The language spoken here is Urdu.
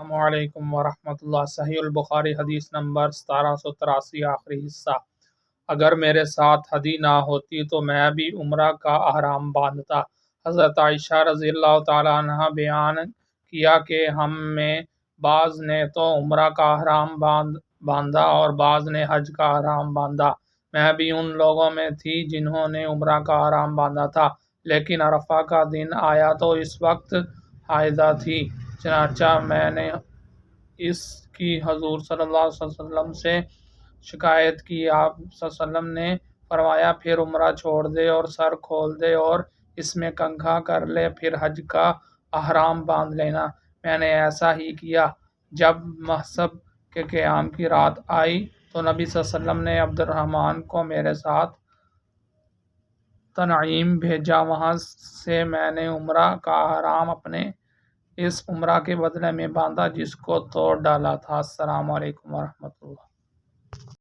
السلام علیکم ورحمۃ اللہ۔ صحیح البخاری حدیث نمبر 1783 آخری حصہ۔ اگر میرے ساتھ ہدی نہ ہوتی تو میں بھی عمرہ کا احرام باندھتا۔ حضرت عائشہ رضی اللہ تعالیٰ عنہ بیان کیا کہ ہم میں بعض نے تو عمرہ کا احرام باندھا اور بعض نے حج کا احرام باندھا۔ میں بھی ان لوگوں میں تھی جنہوں نے عمرہ کا احرام باندھا تھا، لیکن عرفہ کا دن آیا تو اس وقت حائضہ تھی، چنانچہ میں نے اس کی حضور صلی اللہ علیہ وسلم سے شکایت کی۔ آپ صلی اللہ علیہ وسلم نے فرمایا، پھر عمرہ چھوڑ دے اور سر کھول دے اور اس میں کنگھا کر لے، پھر حج کا احرام باندھ لینا۔ میں نے ایسا ہی کیا۔ جب محسب کے قیام کی رات آئی تو نبی صلی اللہ علیہ وسلم نے عبد الرحمن کو میرے ساتھ تنعیم بھیجا، وہاں سے میں نے عمرہ کا احرام اپنے اس عمرہ کے بدلے میں باندھا جس کو توڑ ڈالا تھا۔ السلام علیکم ورحمۃ اللہ۔